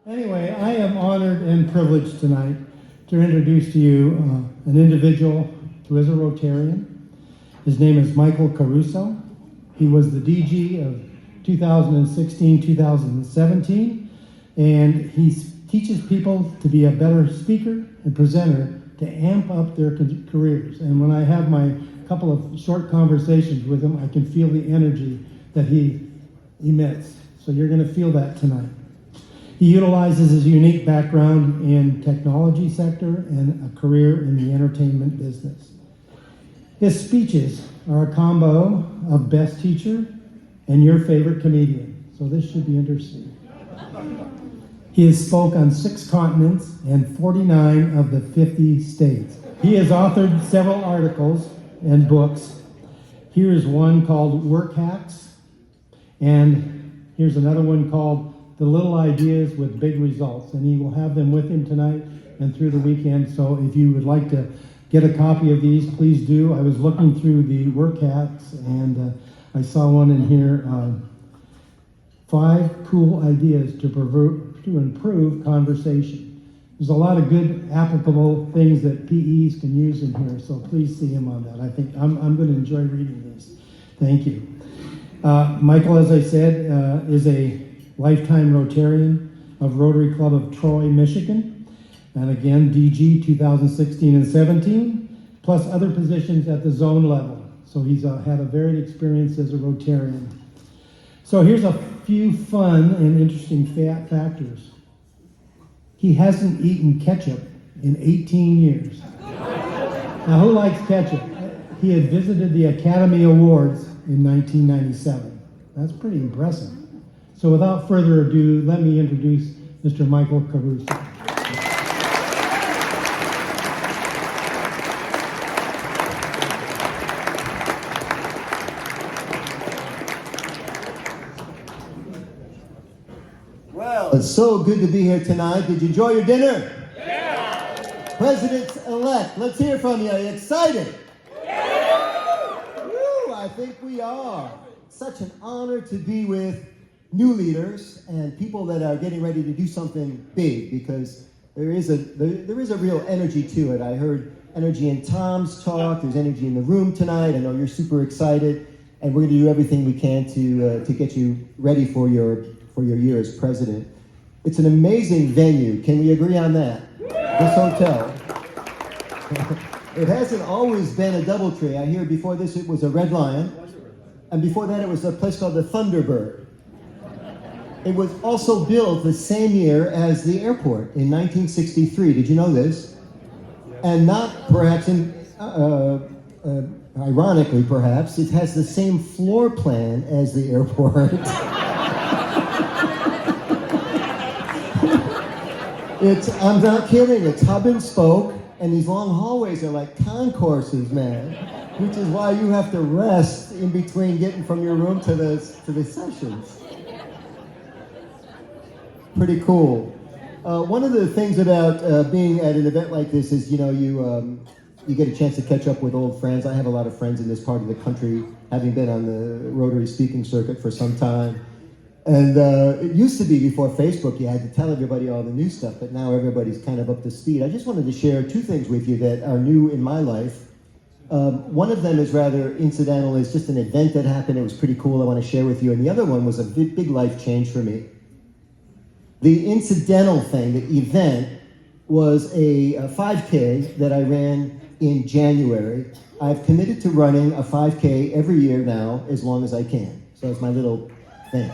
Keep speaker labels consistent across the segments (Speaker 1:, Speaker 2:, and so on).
Speaker 1: Anyway, I am honored and privileged tonight to introduce to you an individual who is a Rotarian. His name is Michael Caruso. He was the DG of 2016-2017, and he teaches people to be a better speaker and presenter to amp up their careers. And when I have my couple of short conversations with him, I can feel the energy that he emits. So you're going to feel that tonight. He utilizes his unique background in technology sector and a career in the entertainment business. His speeches are a combo of best teacher and your favorite comedian. So this should be interesting. He has spoke on 6 continents and 49 of the 50 states. He has authored several articles and books. Here is one called Work Hacks, and here's another one called The Little Ideas with Big Results, and he will have them with him tonight and through the weekend. So if you would like to get a copy of these, please do. I was looking through the Work Hacks, and I saw one in here, 5 cool ideas to improve conversation. There's a lot of good applicable things that PEs can use in here, so please see him on that. I think I'm going to enjoy reading these. Thank you. Michael, as I said, is a lifetime Rotarian of Rotary Club of Troy, Michigan, and again, DG 2016 and 17, plus other positions at the zone level. So he's had a varied experience as a Rotarian. So here's a few fun and interesting factors. He hasn't eaten ketchup in 18 years. Now, who likes ketchup? He had visited the Academy Awards in 1997. That's pretty impressive. So without further ado, let me introduce Mr. Michael Caruso.
Speaker 2: Well, it's so good to be here tonight. Did you enjoy your dinner?
Speaker 3: Yeah!
Speaker 2: President-elect, let's hear from you. Are you excited?
Speaker 3: Yeah!
Speaker 2: Woo, I think we are. Such an honor to be with new leaders and people that are getting ready to do something big, because there is a real energy to it. I heard energy in Tom's talk. There's energy in the room tonight. I know you're super excited, and we're going to do everything we can to get you ready for your year as president. It's an amazing venue. Can we agree on that? This hotel. It hasn't always been a DoubleTree. I hear before this it was a Red Lion, and before that it was a place called the Thunderbird. It was also built the same year as the airport in 1963. Did you know this? And not perhaps, ironically perhaps, it has the same floor plan as the airport. I'm not kidding, it's hub and spoke, and these long hallways are like concourses, man, which is why you have to rest in between getting from your room to the sessions. Pretty cool. One of the things about being at an event like this is, you get a chance to catch up with old friends. I have a lot of friends in this part of the country, having been on the Rotary speaking circuit for some time. And it used to be before Facebook, you had to tell everybody all the new stuff, but now everybody's kind of up to speed. I just wanted to share 2 things with you that are new in my life. One of them is rather incidental. It's just an event that happened. It was pretty cool. I want to share with you. And the other one was a big life change for me. The incidental thing, the event, was a 5K that I ran in January. I've committed to running a 5K every year now, as long as I can. So it's my little thing.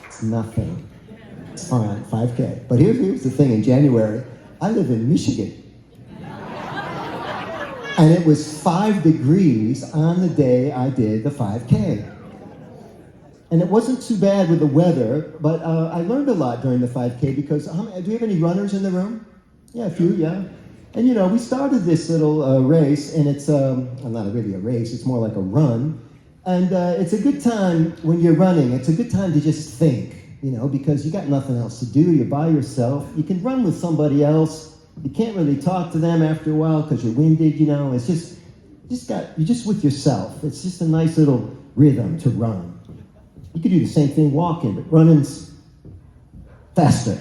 Speaker 2: It's nothing. It's fine, 5K. But here's the thing, in January, I live in Michigan. And it was 5 degrees on the day I did the 5K. And it wasn't too bad with the weather, but I learned a lot during the 5K because, do you have any runners in the room? Yeah, a few, yeah. And we started this little race, and it's not really a race, it's more like a run. And it's a good time when you're running, it's a good time to just think, because you got nothing else to do, you're by yourself. You can run with somebody else, you can't really talk to them after a while because you're winded, it's you're just with yourself. It's just a nice little rhythm to run. You could do the same thing walking, but running's faster.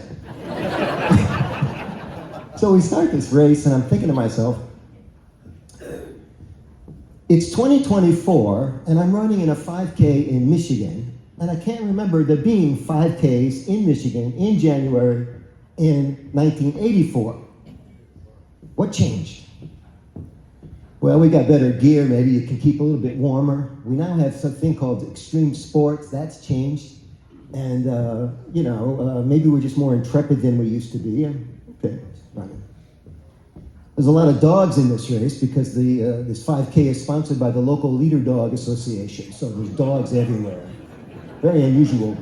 Speaker 2: So we start this race, and I'm thinking to myself, it's 2024, and I'm running in a 5K in Michigan, and I can't remember there being 5Ks in Michigan in January in 1984. What changed? Well, we got better gear. Maybe you can keep a little bit warmer. We now have something called extreme sports. That's changed. And, maybe we're just more intrepid than we used to be. Okay, running. There's a lot of dogs in this race because this 5K is sponsored by the local Leader Dog Association. So there's dogs everywhere. Very unusual.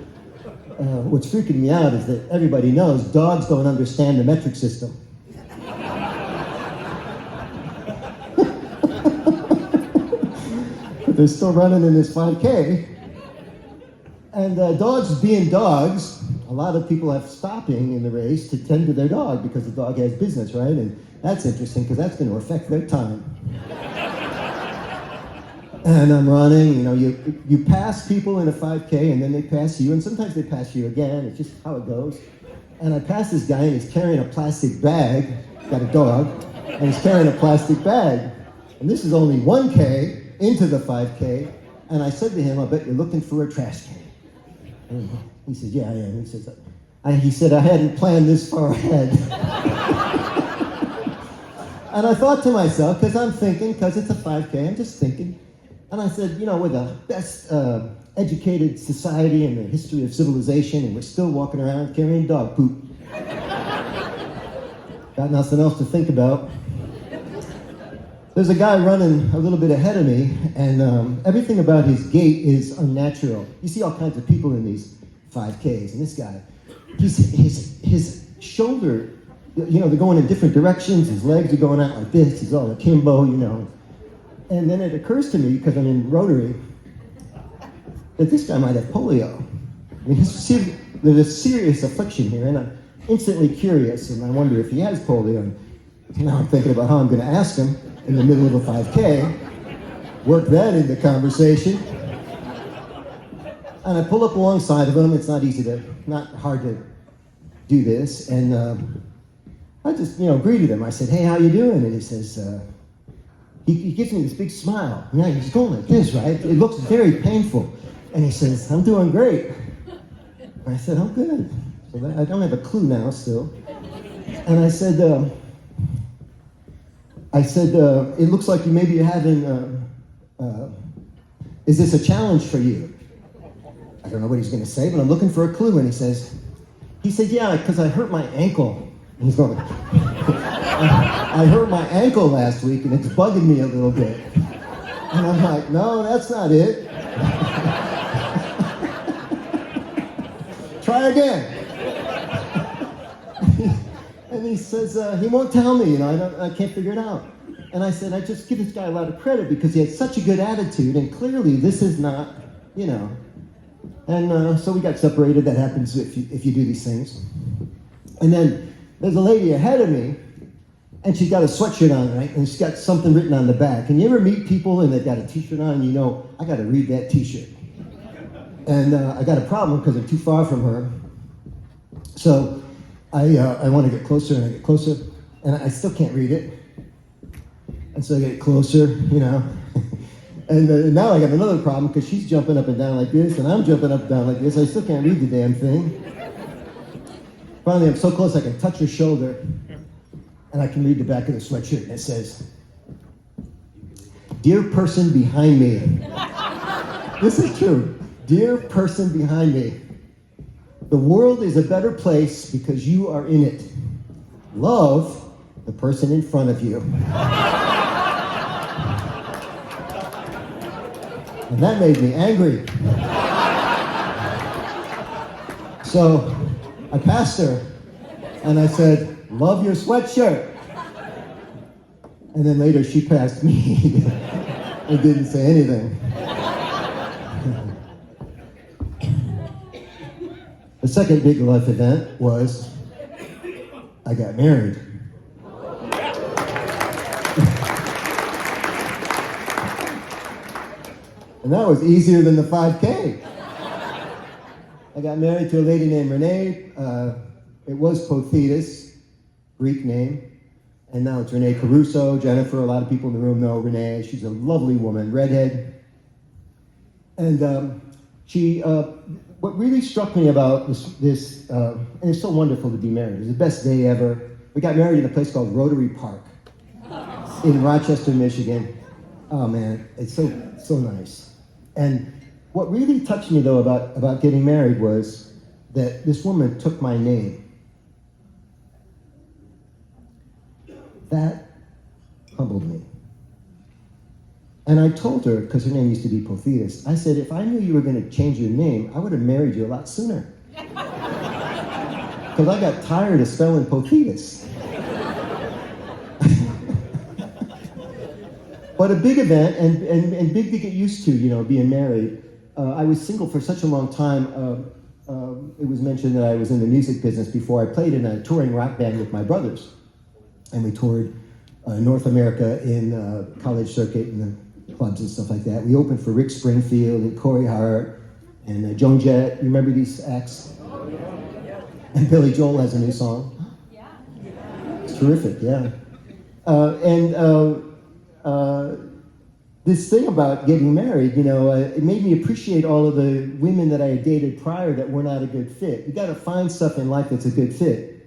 Speaker 2: What's freaking me out is that everybody knows dogs don't understand the metric system. But they're still running in this 5K. And dogs being dogs, a lot of people have stopping in the race to tend to their dog because the dog has business, right? And that's interesting because that's going to affect their time. And I'm running, you pass people in a 5K and then they pass you, and sometimes they pass you again. It's just how it goes. And I pass this guy and he's carrying a plastic bag, got a dog, and he's carrying a plastic bag. And this is only 1K into the 5K. And I said to him, I bet you're looking for a trash can. And he said, yeah, I am. He said, I hadn't planned this far ahead. And I thought to myself, because it's a 5K, I'm just thinking. And I said, we're the best educated society in the history of civilization, and we're still walking around carrying dog poop. Got nothing else to think about. There's a guy running a little bit ahead of me, and everything about his gait is unnatural. You see all kinds of people in these 5Ks, and this guy, his shoulder, they're going in different directions, his legs are going out like this, he's all akimbo, And then it occurs to me, because I'm in Rotary, that this guy might have polio. I mean, there's a serious affliction here, and I'm instantly curious, and I wonder if he has polio. And now I'm thinking about how I'm going to ask him in the middle of a 5K, work that into conversation. And I pull up alongside of him. It's not hard to do this. And I just, greeted him. I said, hey, how you doing? And he says, he gives me this big smile. Yeah, he's going like this, right? It looks very painful. And he says, I'm doing great. I said, oh, good. So I don't have a clue now still. And I said, it looks like you're having, is this a challenge for you? I don't know what he's going to say, but I'm looking for a clue. And he said, yeah, because I hurt my ankle. And he's going, I hurt my ankle last week, and it's bugging me a little bit. And I'm like, no, that's not it. Try again. And he says, he won't tell me, I can't figure it out. And I said, I just give this guy a lot of credit because he has such a good attitude, and clearly this is not, And so we got separated. That happens if you do these things. And then there's a lady ahead of me, and she's got a sweatshirt on, right? And she's got something written on the back. And you ever meet people and they've got a t-shirt on, and I got to read that t-shirt. And I got a problem because I'm too far from her. So I want to get closer, and I get closer, and I still can't read it. And so I get closer, And now I got another problem because she's jumping up and down like this, and I'm jumping up and down like this. I still can't read the damn thing. Finally, I'm so close I can touch her shoulder, and I can read the back of the sweatshirt, and it says, "Dear person behind me." This is true. Dear person behind me, the world is a better place because you are in it. Love the person in front of you. And that made me angry. So I passed her and I said, "Love your sweatshirt." And then later she passed me and didn't say anything. The second big life event was I got married. And that was easier than the 5K. I got married to a lady named Renee. It was Pothetus, Greek name. And now it's Renee Caruso. Jennifer, a lot of people in the room know Renee. She's a lovely woman, redhead. And what really struck me about this and it's so wonderful to be married. It was the best day ever. We got married in a place called Rotary Park in Rochester, Michigan. Oh man, it's so nice. And what really touched me though about getting married was that this woman took my name. That humbled me. And I told her, because her name used to be Pothetus, I said, if I knew you were going to change your name, I would have married you a lot sooner. Because I got tired of spelling Pothetus. But a big event, and big to get used to, being married. I was single for such a long time. It was mentioned that I was in the music business before. I played in a touring rock band with my brothers. And we toured North America in college circuit and the clubs and stuff like that. We opened for Rick Springfield and Corey Hart and Joan Jett. You remember these acts? And Billy Joel has a new song. Yeah. It's terrific, yeah. This thing about getting married, it made me appreciate all of the women that I had dated prior that were not a good fit. You got to find stuff in life that's a good fit.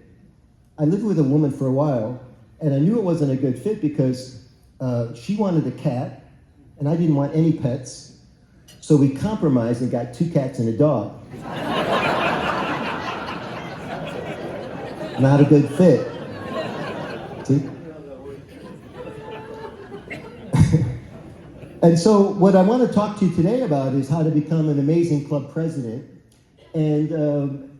Speaker 2: I lived with a woman for a while, and I knew it wasn't a good fit because she wanted a cat, and I didn't want any pets. So we compromised and got 2 cats and a dog. Not a good fit. See? And so what I want to talk to you today about is how to become an amazing club president. And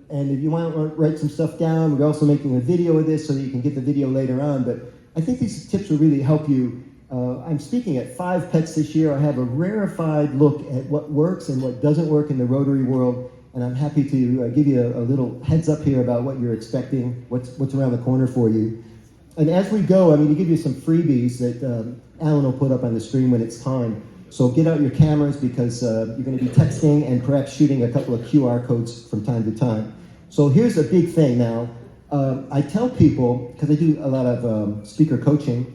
Speaker 2: if you want to write some stuff down, we're also making a video of this so that you can get the video later on. But I think these tips will really help you. I'm speaking at 5 pets this year. I have a rarefied look at what works and what doesn't work in the Rotary world. And I'm happy to give you a little heads up here about what you're expecting, what's around the corner for you. And as we go, to give you some freebies that Alan will put up on the screen when it's time. So get out your cameras because you're going to be texting and perhaps shooting a couple of QR codes from time to time. So here's a big thing now. I tell people, because I do a lot of speaker coaching,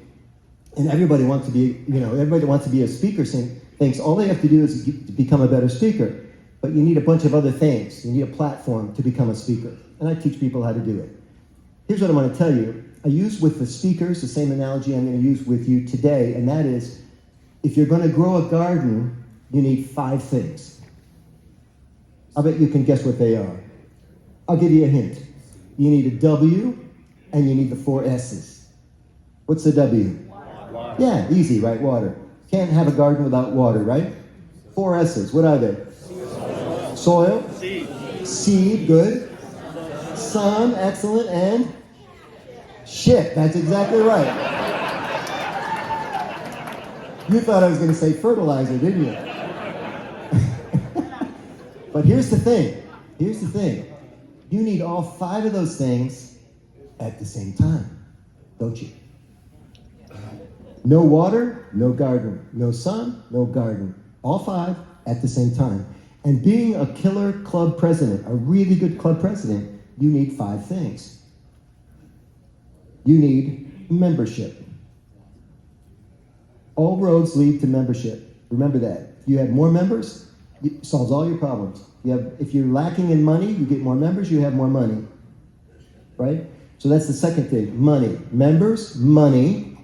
Speaker 2: and everybody wants to be, a speaker, thinks all they have to do is become a better speaker. But you need a bunch of other things. You need a platform to become a speaker. And I teach people how to do it. Here's what I'm going to tell you. I use with the speakers the same analogy I'm going to use with you today, and that is, if you're going to grow a garden, you need 5 things. I bet you can guess what they are. I'll give you a hint. You need a W, and you need the 4 S's. What's the W? Water. Yeah, easy, right? Water. Can't have a garden without water, right? 4 S's. What are they? Soil. Seed, good. Sun, excellent, and shit, that's exactly right. You thought I was going to say fertilizer, didn't you? But here's the thing. You need all 5 of those things at the same time, don't you? No water, no garden. No sun, no garden. All 5 at the same time. And being a killer club president, a really good club president, you need 5 things. You need membership. All roads lead to membership. Remember that. If you have more members, it solves all your problems. If you're lacking in money, you get more members, you have more money. Right? So that's the second thing. Money. Members, money.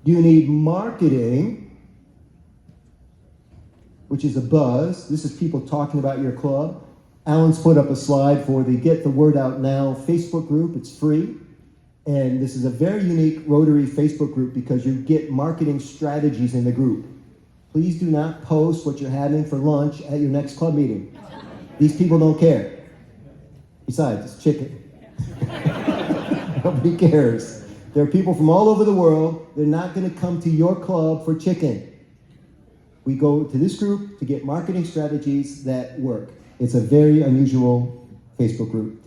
Speaker 2: You need marketing, which is a buzz. This is people talking about your club. Alan's put up a slide for the Get the Word Out Now Facebook group. It's free. And this is a very unique Rotary Facebook group because you get marketing strategies in the group. Please do not post what you're having for lunch at your next club meeting. These people don't care. Besides, it's chicken. Nobody cares. There are people from all over the world. They're not going to come to your club for chicken. We go to this group to get marketing strategies that work. It's a very unusual Facebook group.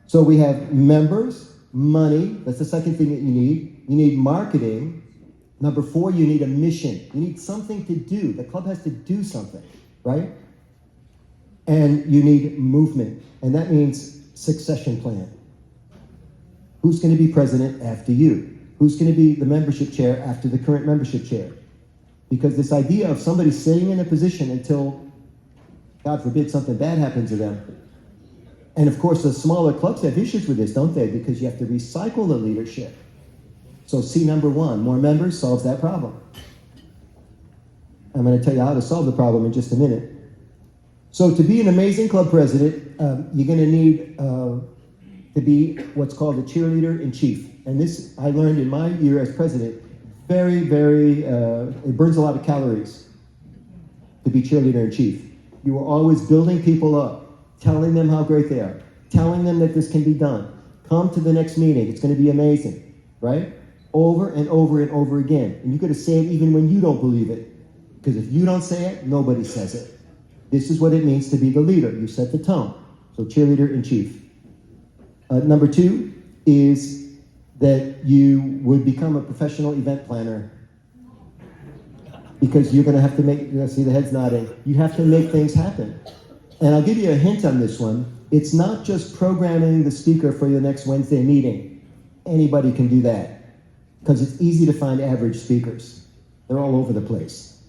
Speaker 2: So we have members, money, that's the second thing that you need. You need marketing. Number 4, you need a mission. You need something to do. The club has to do something, right? And you need movement, and that means succession plan. Who's going to be president after you? Who's going to be the membership chair after the current membership chair? Because this idea of somebody sitting in a position until, God forbid, something bad happens to them. And of course, the smaller clubs have issues with this, don't they? Because you have to recycle the leadership. So C number one, more members solves that problem. I'm going to tell you how to solve the problem in just a minute. So to be an amazing club president, you're going to need to be what's called a cheerleader in chief. And this I learned in my year as president. It burns a lot of calories to be cheerleader in chief. You are always building people up, telling them how great they are, telling them that this can be done. Come to the next meeting, it's going to be amazing, right? Over and over and over again. And you got to say it even when you don't believe it. Because if you don't say it, nobody says it. This is what it means to be the leader. You set the tone. So cheerleader in chief. Number two is that you would become a professional event planner. Because you're going to have to make, see the heads nodding, you have to make things happen. And I'll give you a hint on this one. It's not just programming the speaker for your next Wednesday meeting. Anybody can do that. Because it's easy to find average speakers. They're all over the place.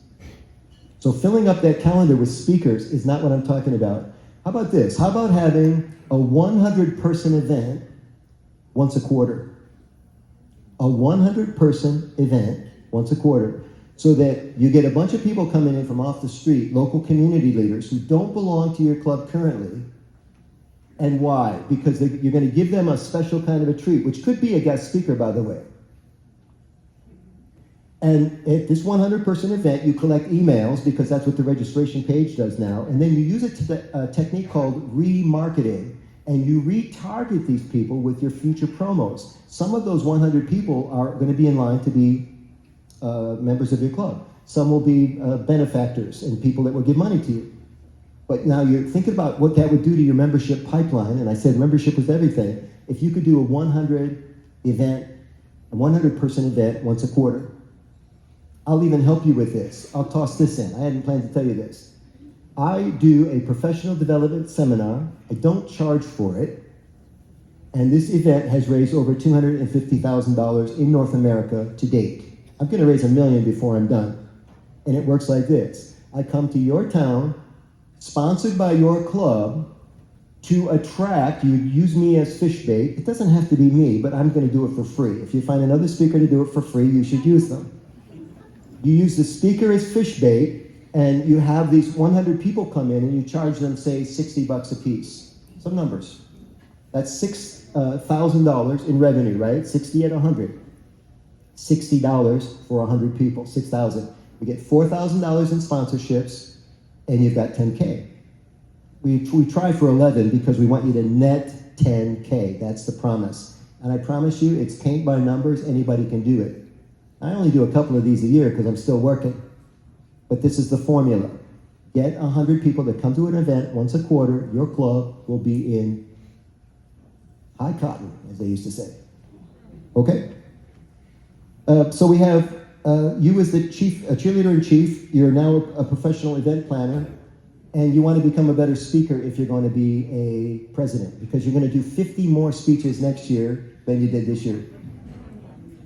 Speaker 2: So filling up that calendar with speakers is not what I'm talking about. How about this? How about having a 100-person event once a quarter? A 100-person event once a quarter, so that you get a bunch of people coming in from off the street, local community leaders who don't belong to your club currently. And why? Because you're going to give them a special kind of a treat, which could be a guest speaker, by the way. And at this 100-person event, you collect emails, because that's what the registration page does now, and then you use a technique called remarketing, and you retarget these people with your future promos. Some of those 100 people are going to be in line to be members of your club. Some will be benefactors and people that will give money to you. But now you're thinking about what that would do to your membership pipeline, and I said membership was everything. If you could do a 100-person event once a quarter. I'll even help you with this. I'll toss this in. I hadn't planned to tell you this. I do a professional development seminar. I don't charge for it. And this event has raised over $250,000 in North America to date. I'm going to raise $1 million before I'm done. And it works like this. I come to your town, sponsored by your club, to attract, you use me as fish bait. It doesn't have to be me, but I'm going to do it for free. If you find another speaker to do it for free, you should use them. You use the speaker as fish bait, and you have these 100 people come in, and you charge them, say, $60 a piece. Some numbers. That's $6,000 in revenue, right? 60 at 100. $60 for 100 people, 6,000. You get $4,000 in sponsorships, and you've got 10K. We try for 11 because we want you to net 10K. That's the promise. And I promise you, it's paint by numbers. Anybody can do it. I only do a couple of these a year because I'm still working. But this is the formula. Get 100 people that come to an event once a quarter. Your club will be in high cotton, as they used to say. Okay? So we have you as the chief, a cheerleader in chief. You're now a professional event planner. And you want to become a better speaker if you're going to be a president. Because you're going to do 50 more speeches next year than you did this year.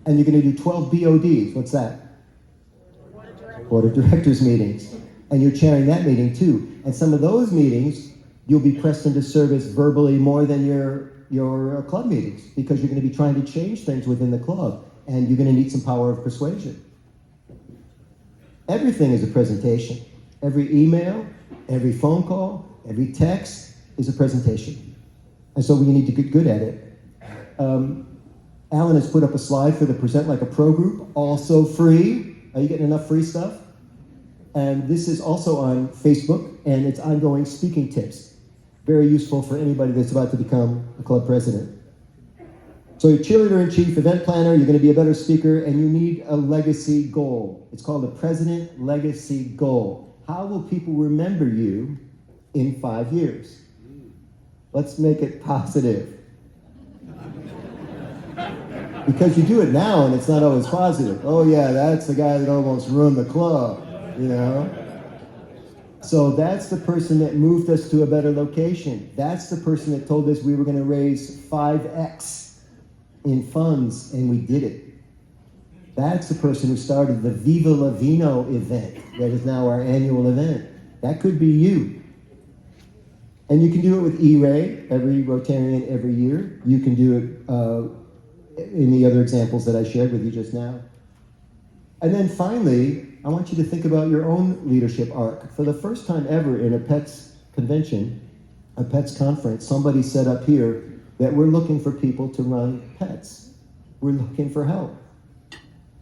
Speaker 2: And you're going to do 12 BODs. What's that? Board of Directors meetings. And you're chairing that meeting too. And some of those meetings, you'll be pressed into service verbally more than your club meetings, because you're going to be trying to change things within the club. And you're going to need some power of persuasion. Everything is a presentation. Every email, every phone call, every text is a presentation. And so we need to get good at it. Alan has put up a slide for the Present Like a Pro group, also free. Are you getting enough free stuff? And this is also on Facebook, and it's ongoing speaking tips. Very useful for anybody that's about to become a club president. So you're cheerleader-in-chief, event planner, you're going to be a better speaker, and you need a legacy goal. It's called a President Legacy Goal. How will people remember you in 5 years? Let's make it positive. Because you do it now and it's not always positive. Oh yeah, that's the guy that almost ruined the club, you know? So that's the person that moved us to a better location. That's the person that told us we were going to raise 5x in funds, and we did it. That's the person who started the Viva La Vino event that is now our annual event. That could be you. And you can do it with EREY, every Rotarian every year. You can do it in the other examples that I shared with you just now. And then finally, I want you to think about your own leadership arc. For the first time ever in a PETS convention, a PETS conference, somebody said up here that we're looking for people to run PETS. We're looking for help.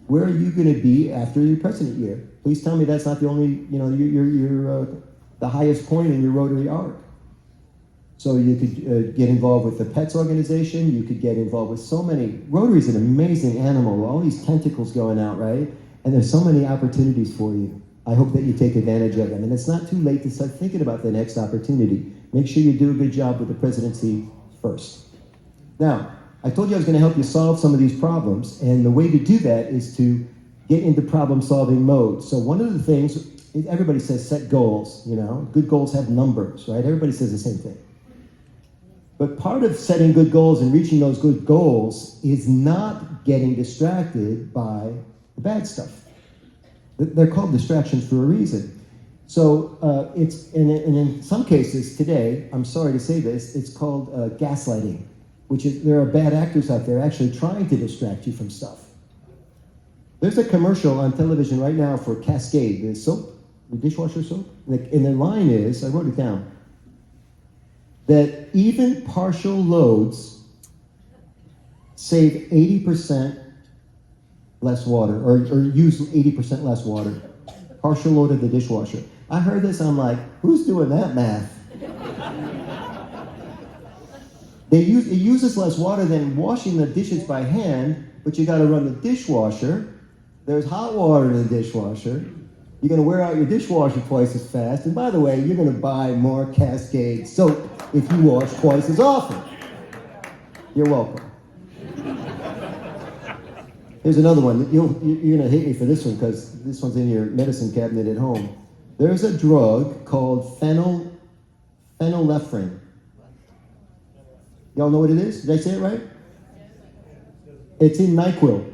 Speaker 2: Where are you going to be after your president year? Please tell me that's not the only, you're the highest point in your Rotary arc. So you could get involved with the PETS organization. You could get involved with so many. Rotary's an amazing animal. All these tentacles going out, right? And there's so many opportunities for you. I hope that you take advantage of them. And it's not too late to start thinking about the next opportunity. Make sure you do a good job with the presidency first. Now, I told you I was going to help you solve some of these problems, and the way to do that is to get into problem-solving mode. So one of the things, everybody says set goals, Good goals have numbers, right? Everybody says the same thing. But part of setting good goals and reaching those good goals is not getting distracted by the bad stuff. They're called distractions for a reason. So in some cases today, I'm sorry to say this, it's called gaslighting, which is there are bad actors out there actually trying to distract you from stuff. There's a commercial on television right now for Cascade, the soap, the dishwasher soap, and the line is, I wrote it down, that even partial loads save 80% less water, or use 80% less water. Partial load of the dishwasher. I heard this, I'm like, who's doing that math? It uses less water than washing the dishes by hand, but you gotta run the dishwasher. There's hot water in the dishwasher. You're gonna wear out your dishwasher twice as fast, and by the way, you're gonna buy more Cascade soap if you wash twice as often. You're welcome. Here's another one. You're gonna hate me for this one because this one's in your medicine cabinet at home. There's a drug called Phenylephrine. Y'all know what it is? Did I say it right? It's in NyQuil.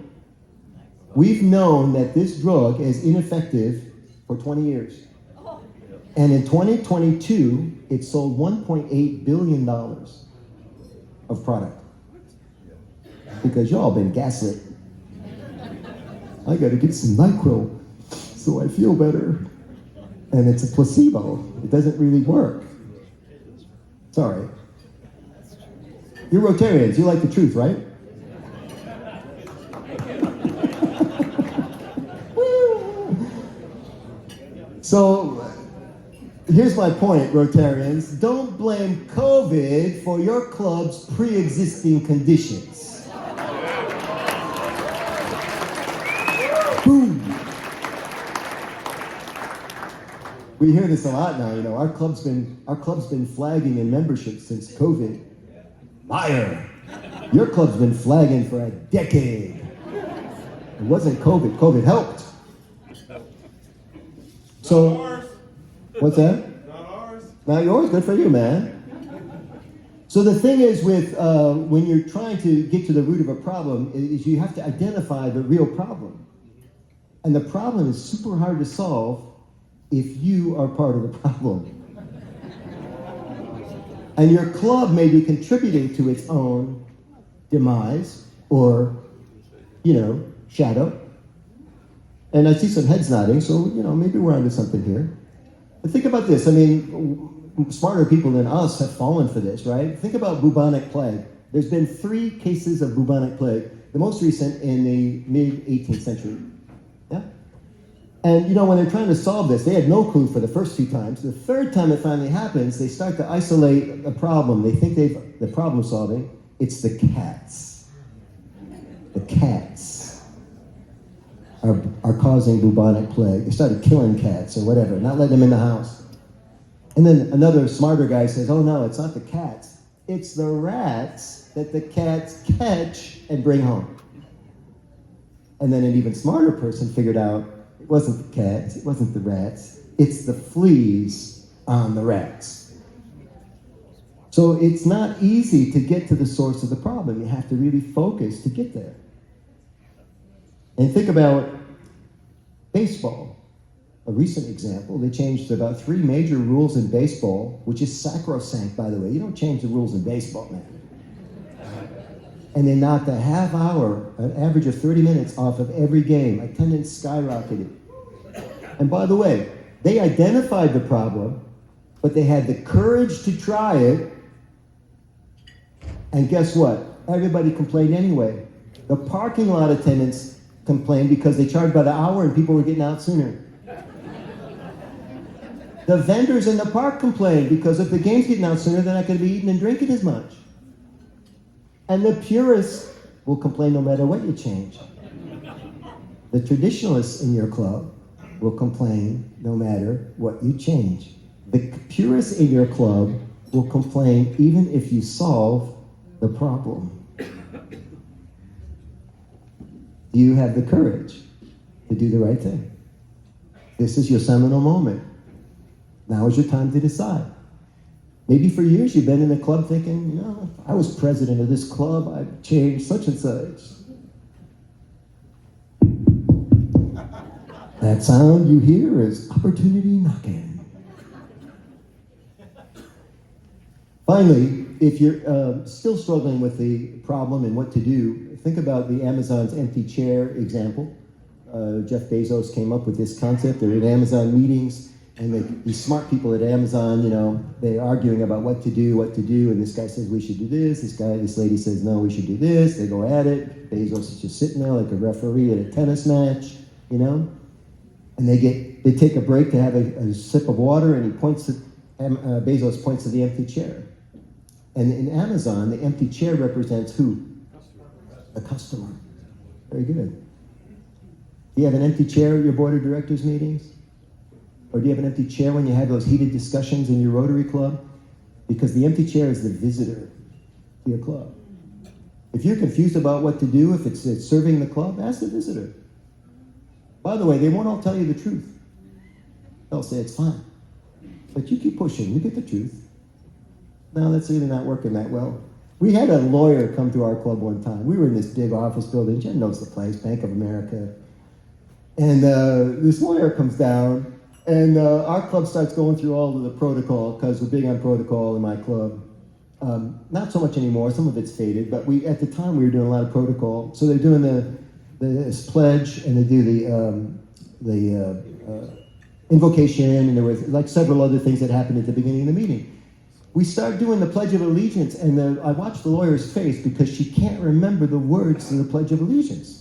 Speaker 2: We've known that this drug is ineffective for 20 years. And in 2022, it sold $1.8 billion of product. Because y'all been gaslit. I gotta get some NyQuil so I feel better. And it's a placebo. It doesn't really work. Sorry. You're Rotarians, you like the truth, right? So, here's my point, Rotarians. Don't blame COVID for your club's pre-existing conditions. Boom! We hear this a lot now, our club's been flagging in membership since COVID. Liar! Your club's been flagging for a decade. It wasn't COVID. COVID helped. So,
Speaker 3: Not ours.
Speaker 2: What's that?
Speaker 3: Not ours.
Speaker 2: Not yours. Good for you, man. So the thing is with when you're trying to get to the root of a problem is you have to identify the real problem. And the problem is super hard to solve if you are part of the problem. And your club may be contributing to its own demise or, shadow. And I see some heads nodding, so, maybe we're onto something here. But think about this. I mean, smarter people than us have fallen for this, right? Think about bubonic plague. There's been 3 cases of bubonic plague, the most recent in the mid-18th century. Yeah? And, when they're trying to solve this, they had no clue for the first 2 times. The third time it finally happens, they start to isolate a problem. They think the problem solving. It's the cats. The cats are causing bubonic plague. They started killing cats or whatever, not letting them in the house. And then another smarter guy says, oh no, it's not the cats. It's the rats that the cats catch and bring home. And then an even smarter person figured out it wasn't the cats, it wasn't the rats, It's the fleas on the rats. So it's not easy to get to the source of the problem. You have to really focus to get there. And think about baseball. A recent example, they changed about 3 major rules in baseball, which is sacrosanct, by the way. You don't change the rules in baseball, man. And they knocked a half hour, an average of 30 minutes off of every game. Attendance skyrocketed. And by the way, they identified the problem, but they had the courage to try it. And guess what? Everybody complained anyway. The parking lot attendants complained because they charged by the hour and people were getting out sooner. The vendors in the park complained because if the game's getting out sooner, they're not going to be eating and drinking as much. And the purists will complain no matter what you change. The traditionalists in your club will complain no matter what you change. The purists in your club will complain even if you solve the problem. Do you have the courage to do the right thing? This is your seminal moment. Now is your time to decide. Maybe for years you've been in the club thinking, you know, if I was president of this club, I'd change such and such. That sound you hear is opportunity knocking. Finally, if you're still struggling with the problem and what to do, think about the Amazon's empty chair example. Jeff Bezos came up with this concept. They're at Amazon meetings. And these smart people at Amazon, you know, they're arguing about what to do, and this guy says we should do this, this lady says no, we should do this, they go at it, Bezos is just sitting there like a referee at a tennis match, you know, and they take a break to have a sip of water, and Bezos points to the empty chair. And in Amazon, the empty chair represents who? The customer. Very good. Do you have an empty chair at your board of directors meetings? Or do you have an empty chair when you have those heated discussions in your Rotary club? Because the empty chair is the visitor to your club. If you're confused about what to do, if it's serving the club, ask the visitor. By the way, they won't all tell you the truth. They'll say it's fine. But you keep pushing, you get the truth. No, that's really not working that well. We had a lawyer come to our club one time. We were in this big office building. Jen knows the place, Bank of America. And this lawyer comes down, and our club starts going through all of the protocol, because we're big on protocol in my club. Not so much anymore, some of it's faded, but at the time we were doing a lot of protocol. So they're doing the pledge, and they do the invocation, and there was like several other things that happened at the beginning of the meeting. We start doing the Pledge of Allegiance, and I watch the lawyer's face because she can't remember the words to the Pledge of Allegiance.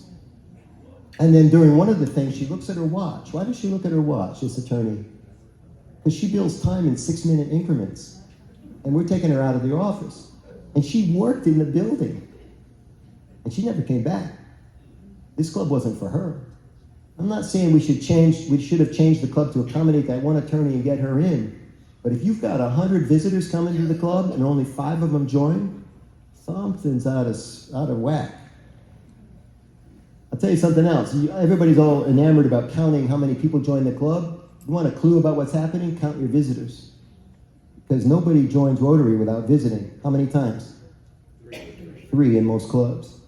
Speaker 2: And then during one of the things, she looks at her watch. Why does she look at her watch, this attorney? Because she bills time in 6-minute increments. And we're taking her out of the office. And she worked in the building. And she never came back. This club wasn't for her. I'm not saying we should have changed the club to accommodate that one attorney and get her in. But if you've got 100 visitors coming to the club and only 5 of them join, something's out of whack. I'll tell you something else. Everybody's all enamored about counting how many people join the club. You want a clue about what's happening? Count your visitors. Because nobody joins Rotary without visiting. How many times? 3 in most clubs.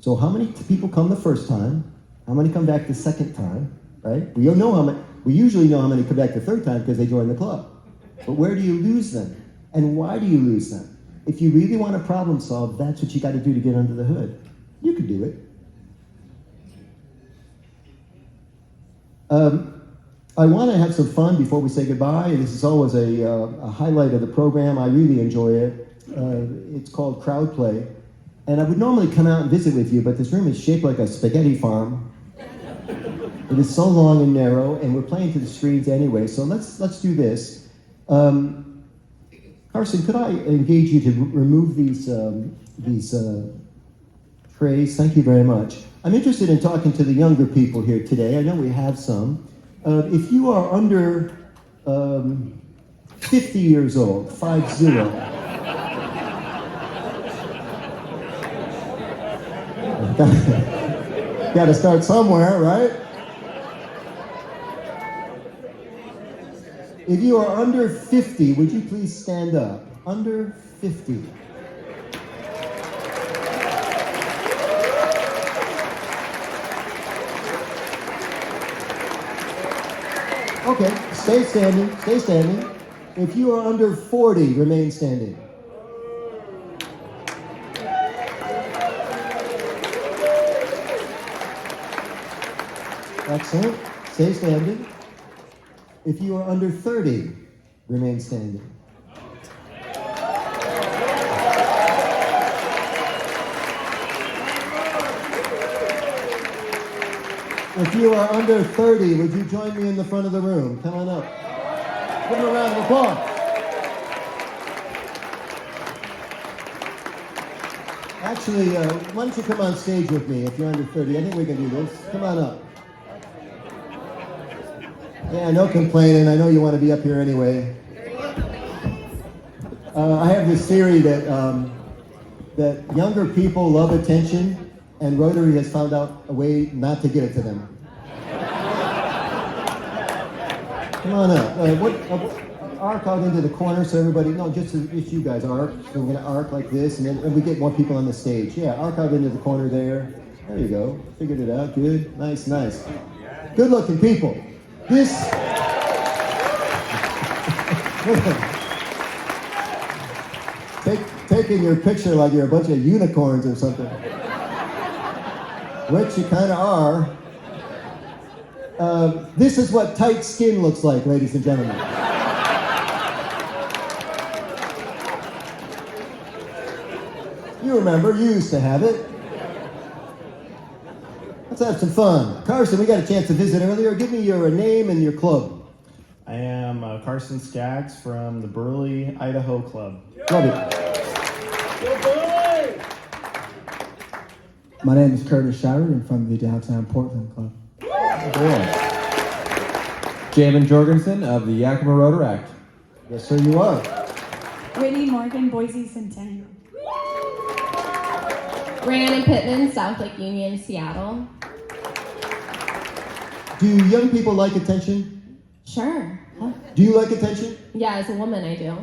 Speaker 2: So how many people come the first time? How many come back the second time? Right? We usually know how many come back the third time because they join the club. But where do you lose them? And why do you lose them? If you really want to problem solve, that's what you got to do to get under the hood. You can do it. I want to have some fun before we say goodbye. This is always a highlight of the program. I really enjoy it. It's called Crowd Play. And I would normally come out and visit with you, but this room is shaped like a spaghetti farm. It is so long and narrow, and we're playing to the screens anyway, so let's do this. Carson, could I engage you to remove these trays? Thank you very much. I'm interested in talking to the younger people here today. I know we have some. If you are under 50 years old, 50. Got to start somewhere, right? If you are under 50, would you please stand up? Under 50. Okay, stay standing, stay standing. If you are under 40, remain standing. Excellent, stay standing. If you are under 30, remain standing. If you are under 30, would you join me in the front of the room? Come on up. Give them a round of applause. Actually, why don't you come on stage with me if you're under 30? I think we can do this. Come on up. Yeah, no complaining. I know you want to be up here anyway. I have this theory that that younger people love attention, and Rotary has found out a way not to give it to them. Come on up. Arc out into the corner so everybody, no, just you guys arc. So we're going to arc like this, and then we get more people on the stage. Yeah, arc out into the corner there. There you go. Figured it out. Good. Nice, nice. Good looking people. This. Taking your picture like you're a bunch of unicorns or something. Which you kind of are. This is what tight skin looks like, ladies and gentlemen. You remember, you used to have it. Let's have some fun. Carson, we got a chance to visit earlier. Give me your name and your club.
Speaker 4: I am Carson Skaggs from the Burley, Idaho Club.
Speaker 2: Love it.
Speaker 5: My name is Curtis Shire. I'm from the Downtown Portland Club.
Speaker 6: Jamin Jorgensen of the Yakima Rotary.
Speaker 2: Yes, sir, you are.
Speaker 7: Whitney Morgan, Boise Centennial.
Speaker 8: Rhiannon Pittman, South Lake Union, Seattle.
Speaker 2: Do young people like attention?
Speaker 8: Sure.
Speaker 2: Do you like attention?
Speaker 8: Yeah, as a woman, I do.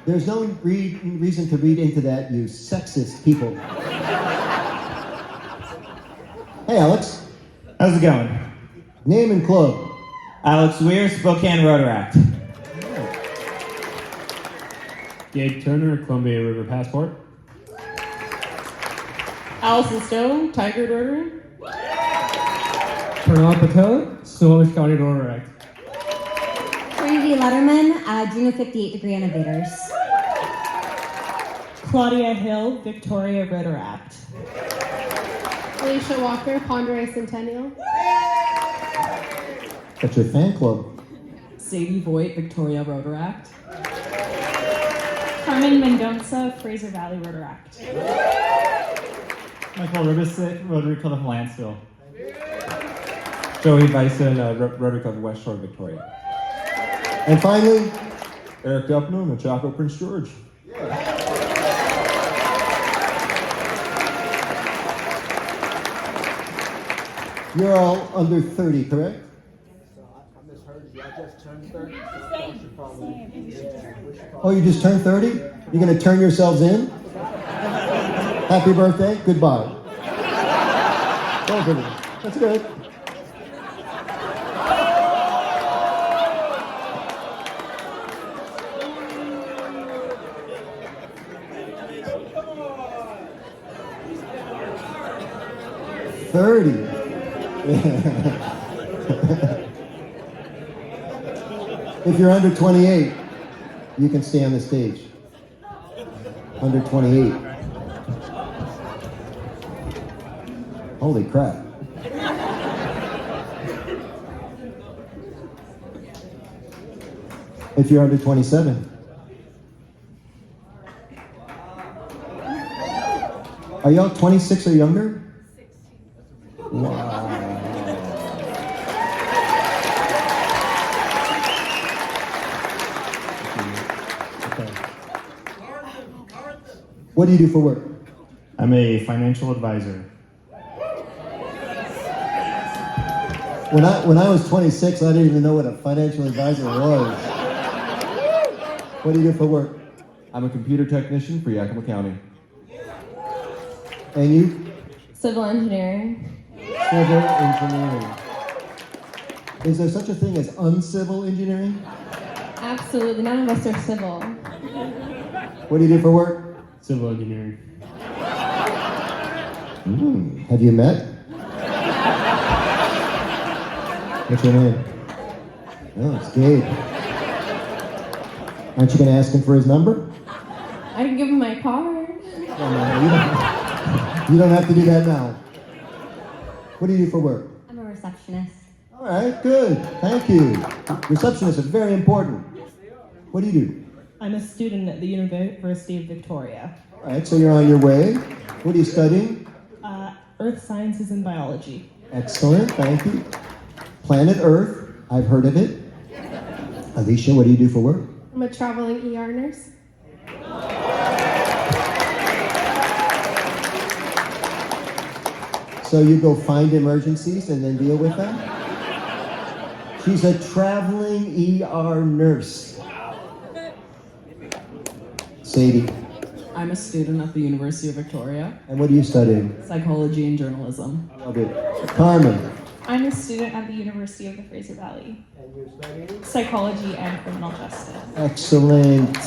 Speaker 2: There's no reason to read into that, you sexist people. Hey, Alex.
Speaker 9: How's it going?
Speaker 2: Name and club.
Speaker 9: Alex Weir, Spokane Rotaract.
Speaker 10: Gabe Turner, Columbia River Passport.
Speaker 8: Allison Stone, Tiger Rotary.
Speaker 10: Pranal Patel, Snohomish County Rotaract.
Speaker 11: Preeti Letterman, Juno 58 Degree Innovators.
Speaker 7: Claudia Hill, Victoria Rotaract.
Speaker 8: Alicia Walker, Ponderay Centennial.
Speaker 2: That's your fan club.
Speaker 7: Sadie Voigt, Victoria Rotaract.
Speaker 11: Carmen Mendonça, Fraser Valley Rotaract.
Speaker 10: Michael Ribisick, Rotary Club of Lansville.
Speaker 6: Joey Bison, Rotary Club West Shore, Victoria.
Speaker 2: And finally,
Speaker 6: Eric Delpno, Machaco, Prince George.
Speaker 2: you're all under 30, correct? Oh, you just turned 30? You're going to turn yourselves in? Happy birthday. Goodbye. That's good. If you're under 28, you can stay on the stage. Under 28. Holy crap. If you're under 27. Are y'all 26 or younger? Wow. What do you do for work?
Speaker 4: I'm a financial advisor.
Speaker 2: When I was 26, I didn't even know what a financial advisor was. What do you do for work?
Speaker 6: I'm a computer technician for Yakima County.
Speaker 2: And you?
Speaker 8: Civil engineering.
Speaker 2: Civil engineering. Is there such a thing as uncivil engineering?
Speaker 8: Absolutely, none of us are civil.
Speaker 2: What do you do for work?
Speaker 10: Civil engineering.
Speaker 2: Have you met? What's your name? Oh, it's Gabe. Aren't you going to ask him for his number?
Speaker 8: I can give him my card.
Speaker 2: No, you don't have to do that now. What do you do for work?
Speaker 11: I'm a receptionist.
Speaker 2: All right, good. Thank you. Receptionists are very important. What do you do?
Speaker 7: I'm a student at the University of Victoria.
Speaker 2: All right, so you're on your way. What are you studying?
Speaker 7: Earth Sciences and Biology.
Speaker 2: Excellent, thank you. Planet Earth, I've heard of it. Alicia, what do you do for work?
Speaker 8: I'm a traveling ER nurse.
Speaker 2: So you go find emergencies and then deal with them? She's a traveling ER nurse. Sadie,
Speaker 7: I'm a student at the University of Victoria.
Speaker 2: and what are you studying?
Speaker 7: Psychology and journalism.
Speaker 2: Love it. Carmen,
Speaker 11: I'm a student at the University of the Fraser Valley.
Speaker 2: and you're studying?
Speaker 11: Psychology and criminal justice.
Speaker 2: Excellent.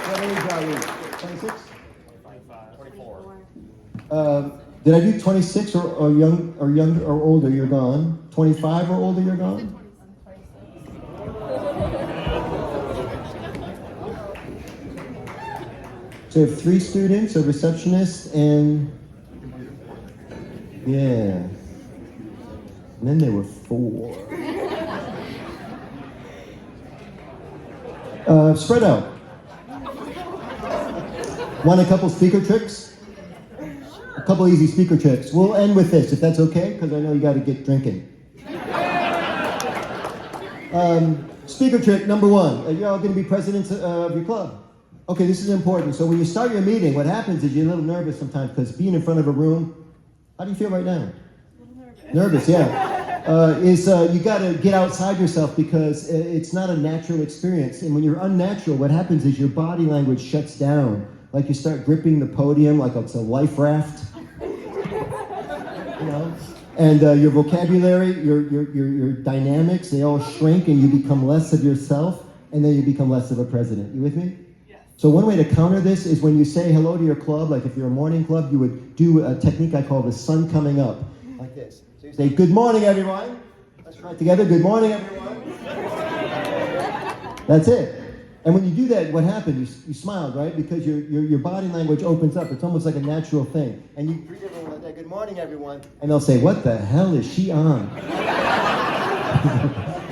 Speaker 2: What age are you? 26? 24. Did I do 26 or younger or older? You're gone. 25 or older? You're gone. So you have 3 students, a receptionist, and yeah. And then there were 4. Spread out. Want a couple speaker tricks? A couple easy speaker tricks. We'll end with this, if that's okay, because I know you got to get drinking. Speaker trick number 1. You're all going to be presidents of your club. Okay, this is important. So when you start your meeting, what happens is you're a little nervous sometimes because being in front of a room, how do you feel right now? Nervous, yeah. You got to get outside yourself because it's not a natural experience. And when you're unnatural, what happens is your body language shuts down. Like you start gripping the podium like it's a life raft. You know? And your vocabulary, your dynamics, they all shrink and you become less of yourself and then you become less of a president. You with me? So one way to counter this is when you say hello to your club, like if you're a morning club, you would do a technique I call the sun coming up, like this. So you say, good morning, everyone. Let's try it together. Good morning, everyone. That's it. And when you do that, what happens? You smiled, right? Because your body language opens up. It's almost like a natural thing. And you greet everyone like that, good morning, everyone. And they'll say, what the hell is she on?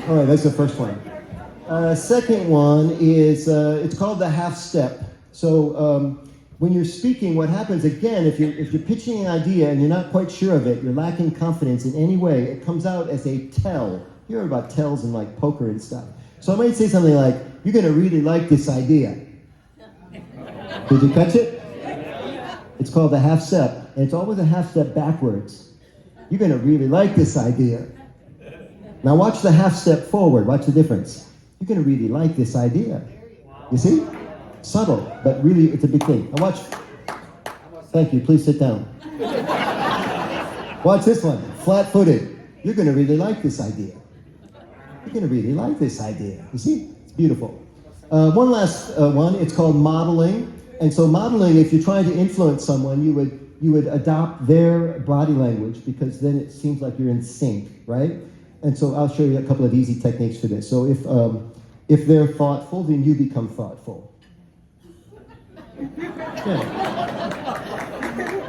Speaker 2: All right, that's the first one. Second one is, it's called the half step. So when you're speaking, what happens, again, if you're pitching an idea and you're not quite sure of it, you're lacking confidence in any way, it comes out as a tell. You hear about tells in like poker and stuff. So I might say something like, you're going to really like this idea. Did you catch it? It's called the half step, and it's always a half step backwards. You're going to really like this idea. Now watch the half step forward. Watch the difference. You're going to really like this idea. You see? Subtle, but really it's a big thing. Now watch. Thank you. Please sit down. Watch this one. Flat-footed. You're going to really like this idea. You're going to really like this idea. You see? It's beautiful. One last one. It's called modeling. And so modeling, if you're trying to influence someone, you would adopt their body language because then it seems like you're in sync, right? And so I'll show you a couple of easy techniques for this. So if they're thoughtful, then you become thoughtful. Yeah.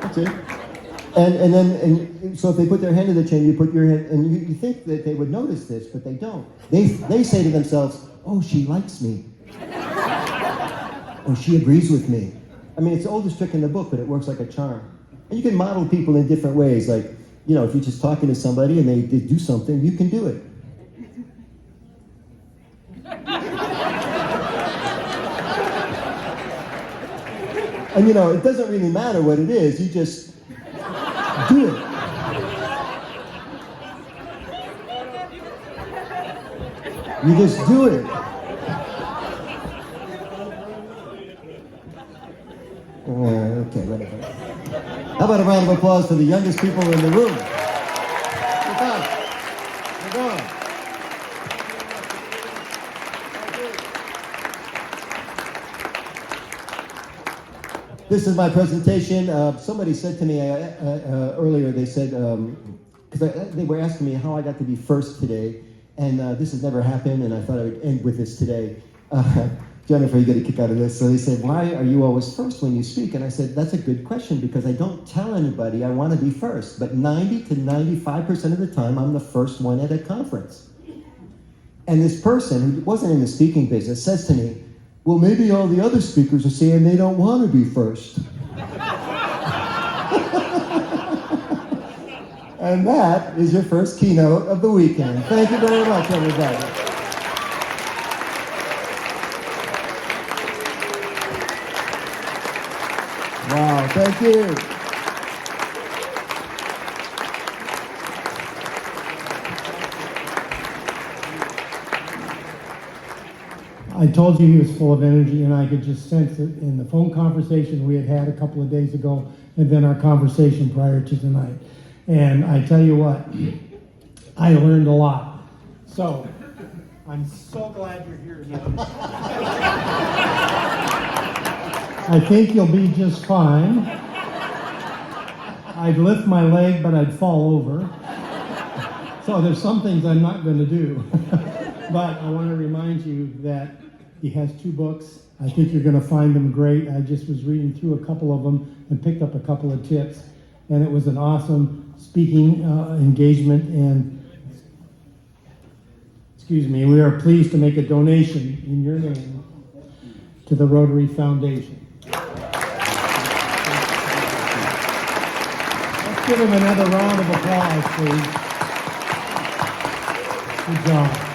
Speaker 2: That's it. And so if they put their hand in the chin, you put your hand, and you think that they would notice this, but they don't. They say to themselves, oh, she likes me. Oh, she agrees with me. I mean, it's the oldest trick in the book, but it works like a charm. And you can model people in different ways. Like, you know, if you're just talking to somebody and they do something, you can do it. And you know, it doesn't really matter what it is. You just Do it. You just do it. Okay, whatever. How about a round of applause for the youngest people in the room? Good time. Good on. This is my presentation. Somebody said to me earlier, they said, because they were asking me how I got to be first today, and this has never happened, and I thought I would end with this today. Jennifer, you get a kick out of this. So they said, why are you always first when you speak? And I said, that's a good question, because I don't tell anybody I want to be first, but 90 to 95% of the time, I'm the first one at a conference. And this person, who wasn't in the speaking business, says to me, well, maybe all the other speakers are saying they don't want to be first. And that is your first keynote of the weekend. Thank you very much, everybody. Wow, thank you.
Speaker 1: I told you he was full of energy, and I could just sense it in the phone conversation we had a couple of days ago, and then our conversation prior to tonight. And I tell you what, I learned a lot. So, I'm so glad you're here now. I think you'll be just fine. I'd lift my leg, but I'd fall over. So there's some things I'm not going to do. But I want to remind you that he has 2 books. I think you're going to find them great. I just was reading through a couple of them and picked up a couple of tips. And it was an awesome speaking engagement. And, excuse me, we are pleased to make a donation in your name to the Rotary Foundation. Let's give him another round of applause, please. Good job.